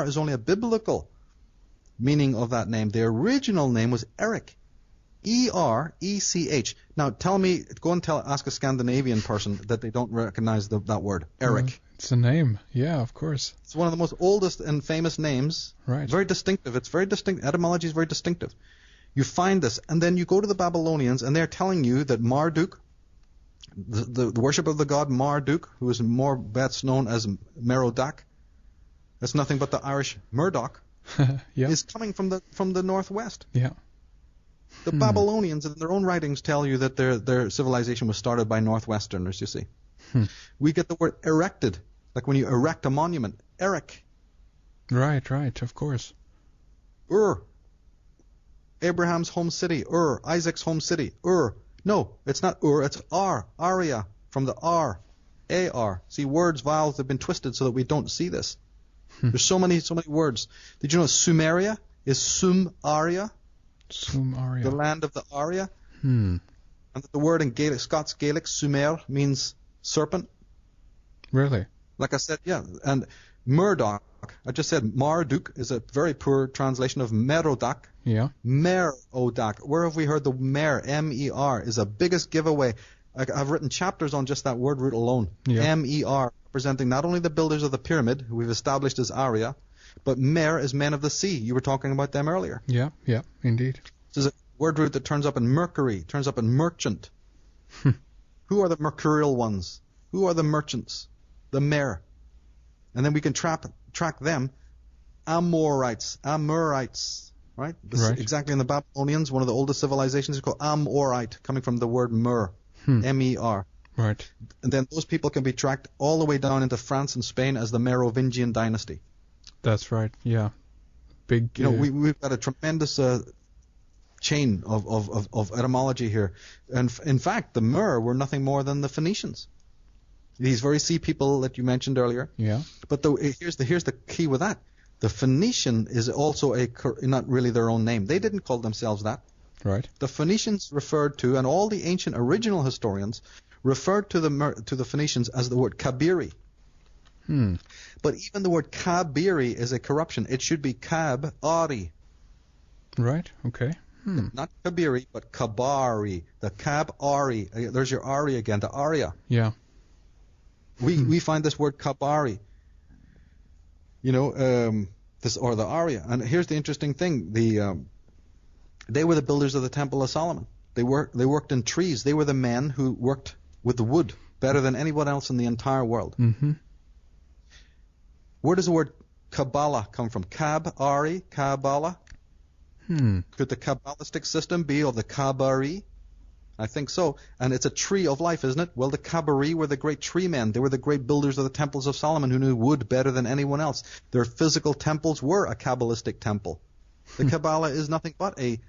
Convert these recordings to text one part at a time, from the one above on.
is only a biblical meaning of that name. The original name was Eric. E-R-E-C-H. Now go and ask a Scandinavian person that they don't recognize that word, Eric. It's a name, yeah, of course. It's one of the most oldest and famous names. Right. Very distinctive. It's very distinct. Etymology is very distinctive. You find this, and then you go to the Babylonians, and they're telling you that Marduk, the worship of the god Marduk, who is more best known as Merodach, that's nothing but the Irish Murdoch, yeah. is coming from the northwest. Yeah. The Babylonians, in their own writings, tell you that their civilization was started by Northwesterners, you see. We get the word erected, like when you erect a monument. Eric. Right, of course. Ur. Abraham's home city. Ur. Isaac's home city. Ur. No, it's not Ur, it's Ar. Aria, from the R. A-R. See, words, vowels have been twisted so that we don't see this. There's so many words. Did you know Sumeria is Sum-Aria? Sum-Aria. The land of the Aria. And that the word in Gaelic, Scots Gaelic, Sumer, means serpent. Really? Like I said, yeah. And Murdoch, I just said Marduk is a very poor translation of Merodach. Yeah. Merodach. Where have we heard the mer? M-E-R is the biggest giveaway. I've written chapters on just that word root alone. Yeah. M-E-R, representing not only the builders of the pyramid, who we've established as Arya, but mer is men of the sea. You were talking about them earlier. Yeah, indeed. This is a word root that turns up in Mercury, turns up in merchant. Who are the mercurial ones? Who are the merchants? The mer. And then we can track them. Amorites, right? Right. Exactly in the Babylonians, one of the oldest civilizations is called Amorite, coming from the word mer, M-E-R. Right. And then those people can be tracked all the way down into France and Spain as the Merovingian dynasty. That's right, yeah. Big. We've got a tremendous chain of etymology here. And in fact, the Mer were nothing more than the Phoenicians. These very sea people that you mentioned earlier. Yeah. But here's the key with that. The Phoenician is also not really their own name. They didn't call themselves that. Right. The Phoenicians referred to, and all the ancient original historians referred to the Phoenicians as the word Kabiri. But even the word Kabiri is a corruption. It should be Kab-Ari. Right, okay. Not Kabiri, but Kabari. The Kab-Ari. There's your Ari again, the Arya. Yeah. We find this word Kabari. Or the Arya. And here's the interesting thing. They were the builders of the Temple of Solomon. They worked in trees. They were the men who worked with the wood better than anyone else in the entire world. Mm-hmm. Where does the word Kabbalah come from? Kab-Ari, Kabbalah? Could the Kabbalistic system be of the Kabari? I think so. And it's a tree of life, isn't it? Well, the Kabari were the great tree men. They were the great builders of the temples of Solomon who knew wood better than anyone else. Their physical temples were a Kabbalistic temple. The Kabbalah is nothing but a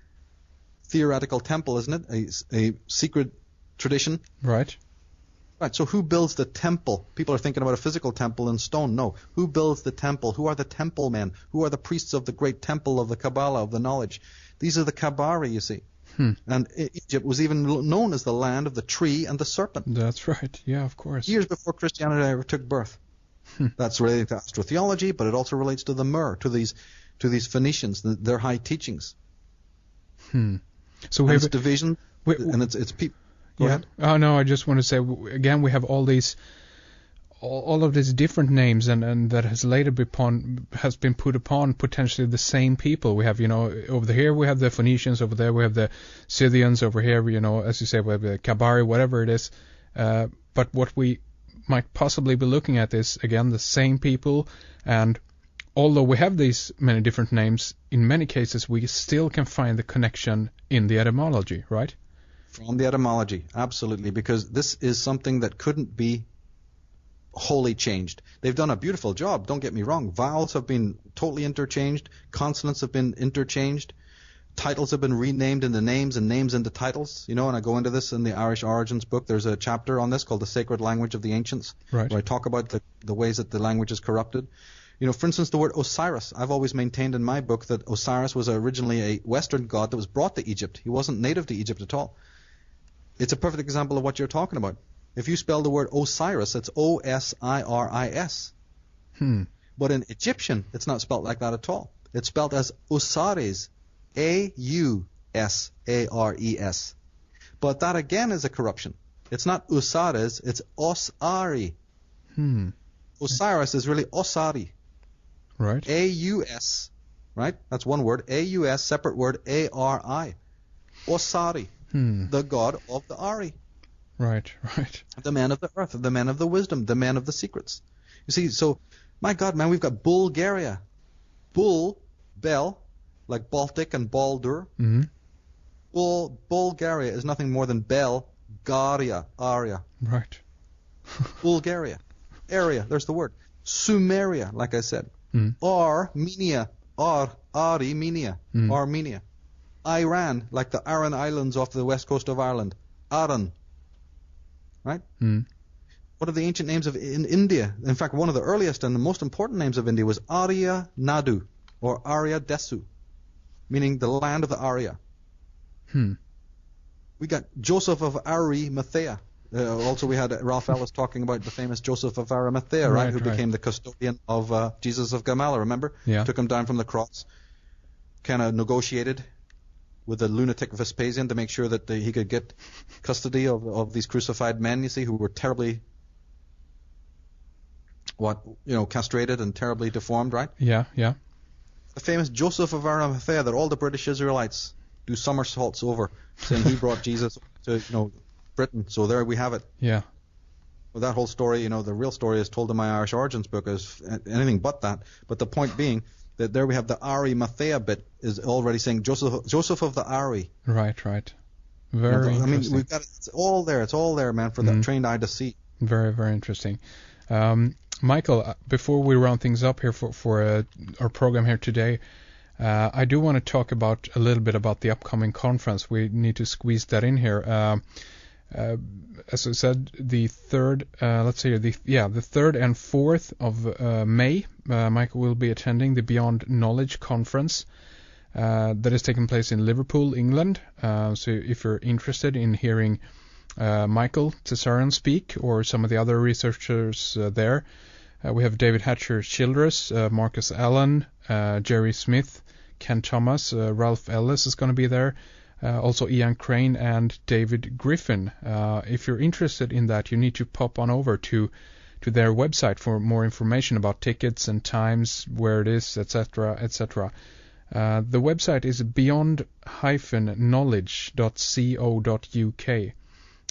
theoretical temple, isn't it? A secret tradition. Right. Right, so who builds the temple? People are thinking about a physical temple in stone. No. Who builds the temple? Who are the temple men? Who are the priests of the great temple of the Kabbalah, of the knowledge? These are the Kabari, you see. And Egypt was even known as the land of the tree and the serpent. That's right, yeah, of course. Years before Christianity ever took birth. That's related to astrotheology, but it also relates to the Mer, to these Phoenicians, their high teachings. So we have it's division, and it's people. Go ahead. Oh no, I just want to say again we have all of these different names and that has been put upon potentially the same people. We have over here we have the Phoenicians, over there we have the Scythians, over here as you say we have the Kabari, whatever it is. But what we might possibly be looking at is again the same people, and although we have these many different names, in many cases we still can find the connection in the etymology, right? From the etymology, absolutely, because this is something that couldn't be wholly changed. They've done a beautiful job, don't get me wrong. Vowels have been totally interchanged, consonants have been interchanged, titles have been renamed into names and names into titles, and I go into this in the Irish Origins book. There's a chapter on this called The Sacred Language of the Ancients, right, where I talk about the ways that the language is corrupted. For instance, the word Osiris. I've always maintained in my book that Osiris was originally a Western god that was brought to Egypt. He wasn't native to Egypt at all. It's a perfect example of what you're talking about. If you spell the word Osiris, it's O-S-I-R-I-S. But in Egyptian, it's not spelled like that at all. It's spelled as Usares, Ausares. But that again is a corruption. It's not Usares, it's Osari. Osiris is really Osari. Right. A-U-S, right? That's one word. A-U-S, separate word, A-R-I. Osari, the god of the Ari. Right. The man of the earth, the man of the wisdom, the man of the secrets. You see, so, my God, man, we've got Bulgaria. Bel, like Baltic and Baldur. Bulgaria is nothing more than Belgaria, Aria. Right. Bulgaria. Area, there's the word. Sumeria, like I said. Armenia. Armenia. Iran, like the Aran Islands off the west coast of Ireland. Aran. Right? What are the ancient names of in India? In fact, one of the earliest and the most important names of India was Arya Nadu, or Arya Desu, meaning the land of the Arya. We got Joseph of Arimathea. Also, we had Ralph Ellis talking about the famous Joseph of Arimathea, right? Who became the custodian of Jesus of Gamala, remember? Yeah. Took him down from the cross, kind of negotiated with the lunatic Vespasian to make sure that he could get custody of these crucified men, you see, who were terribly, castrated and terribly deformed, right? Yeah. The famous Joseph of Arimathea that all the British Israelites do somersaults over, saying he brought Jesus to, Britain. So there we have it. Yeah. Well, that whole story, the real story is told in my Irish Origins book is anything but that. But the point being that there we have the Arimathea bit is already saying Joseph of the Ari. Right. Very interesting. We've got it's all there, man, for the trained eye to see. Very, very interesting. Michael, before we round things up here for our program here today, I do want to talk a little bit about the upcoming conference. We need to squeeze that in here. As I said, the 3rd and 4th of May, Michael will be attending the Beyond Knowledge Conference that is taking place in Liverpool, England. So if you're interested in hearing Michael Tsarion speak or some of the other researchers there, we have David Hatcher Childress, Marcus Allen, Jerry Smith, Ken Thomas, Ralph Ellis is going to be there. Also Ian Crane and David Griffin. If you're interested in that, you need to pop on over to their website for more information about tickets and times, where it is, etc., etc. The website is beyond-knowledge.co.uk.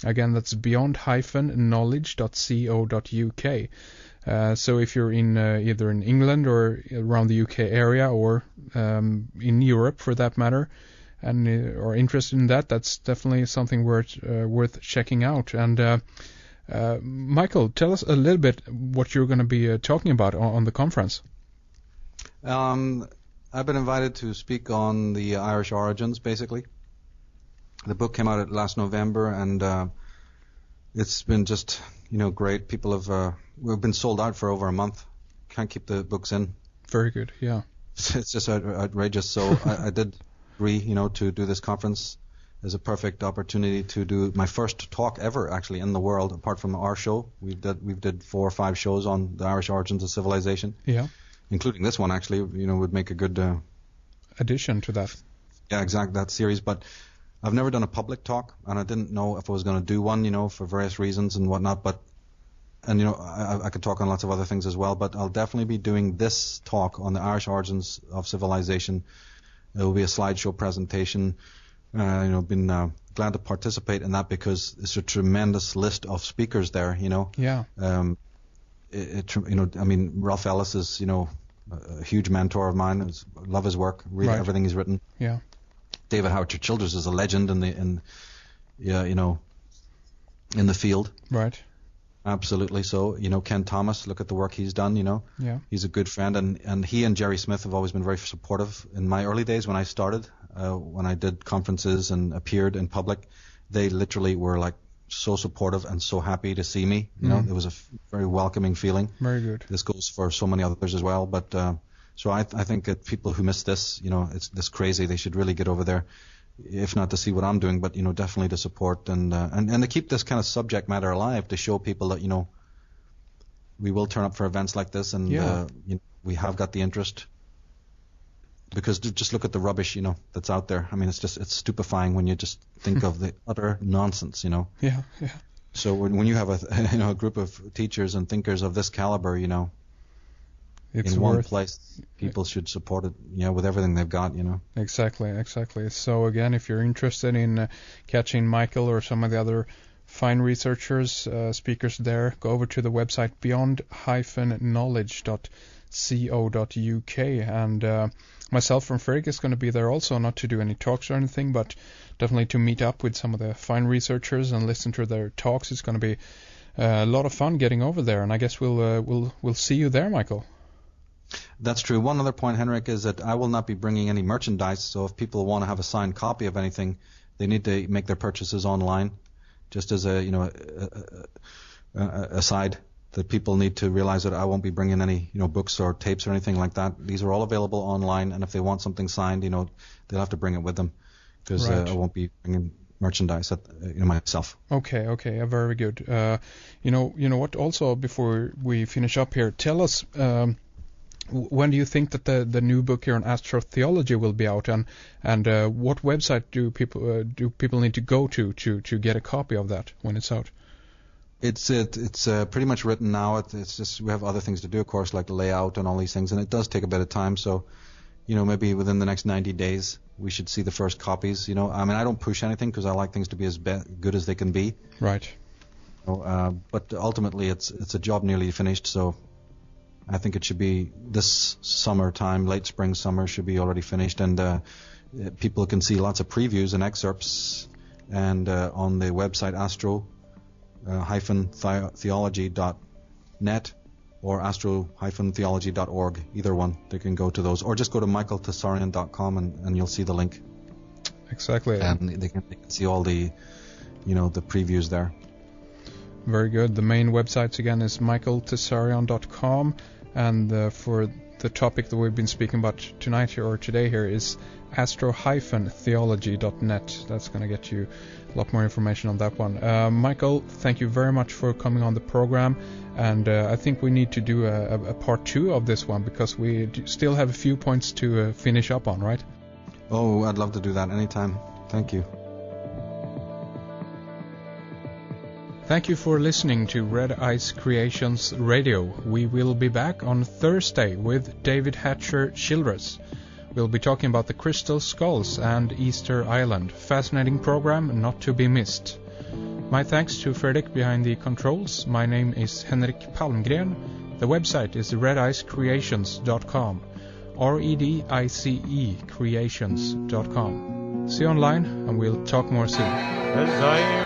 Again, that's beyond-knowledge.co.uk. So if you're in either in England or around the UK area, or in Europe for that matter, and are interested in that, that's definitely something worth checking out. And Michael, tell us a little bit what you're going to be talking about on the conference. I've been invited to speak on the Irish origins, basically. The book came out last November, and it's been just great. People we've been sold out for over a month. Can't keep the books in. Very good. Yeah. It's just outrageous. So I did agree, to do this conference as a perfect opportunity to do my first talk ever, actually, in the world, apart from our show. We did 4 or 5 shows on the Irish origins of civilization. Yeah. Including this one, actually, would make a good addition to that. Yeah, exactly, that series. But I've never done a public talk, and I didn't know if I was going to do one, for various reasons and whatnot. But I could talk on lots of other things as well. But I'll definitely be doing this talk on the Irish origins of civilization. It will be a slideshow presentation. Been glad to participate in that because it's a tremendous list of speakers there. Yeah. Ralph Ellis is a huge mentor of mine. Love his work. Read everything he's written. Yeah. David Hatcher Childress is a legend in the field. Right. Absolutely. So, Ken Thomas, look at the work he's done, Yeah. He's a good friend, and he and Jerry Smith have always been very supportive. In my early days when I started, when I did conferences and appeared in public, they literally were like so supportive and so happy to see me. It was a very welcoming feeling. Very good. This goes for so many others as well, but so I think that people who miss this, it's this crazy, they should really get over there, if not to see what I'm doing, but definitely to support and to keep this kind of subject matter alive, to show people that we will turn up for events like this, and we have got the interest. Because just look at the rubbish, that's out there. I mean, it's stupefying when you just think of the utter nonsense, Yeah. So when you have a group of teachers and thinkers of this caliber, it's in one place, people should support it, with everything they've got, Exactly. So again, if you're interested in catching Michael or some of the other fine researchers, speakers there, go over to the website beyond-knowledge.co.uk, and myself from Fredrik is going to be there also, not to do any talks or anything, but definitely to meet up with some of the fine researchers and listen to their talks. It's going to be a lot of fun getting over there, and I guess we'll see you there, Michael. That's true. One other point, Henrik, is that I will not be bringing any merchandise, so if people want to have a signed copy of anything, they need to make their purchases online, just as a aside. That people need to realize that I won't be bringing any, books or tapes or anything like that. These are all available online, and if they want something signed, they'll have to bring it with them, because right. I won't be bringing merchandise myself. Okay, very good. You know what? Also, before we finish up here, tell us when do you think that the new book here on astrotheology will be out, and what website do people need to go to get a copy of that when it's out? It's pretty much written now. It's just we have other things to do, of course, like layout and all these things, and it does take a bit of time. So, maybe within the next 90 days we should see the first copies. I mean, I don't push anything because I like things to be as good as they can be. Right. But ultimately, it's a job nearly finished. So, I think it should be this summertime, late spring, summer should be already finished, and people can see lots of previews and excerpts, and on the website astro-theology.net or astro-theology.org, either one. They can go to those, or just go to michaeltsarion.com and you'll see the link. Exactly. And they can see all the, the previews there. Very good. The main website again is michaeltsarion.com, and for the topic that we've been speaking about tonight here or today here is astro-theology.net. That's going to get you a lot more information on that one. Michael, thank you very much for coming on the program, and I think we need to do a part 2 of this one, because we still have a few points to finish up on, right? Oh, I'd love to do that anytime. Thank you. Thank you for listening to Red Ice Creations Radio. We will be back on Thursday with David Hatcher Childress. We'll be talking about the Crystal Skulls and Easter Island. Fascinating program, not to be missed. My thanks to Fredrik behind the controls. My name is Henrik Palmgren. The website is redicecreations.com. REDICE creations.com. See you online, and we'll talk more soon.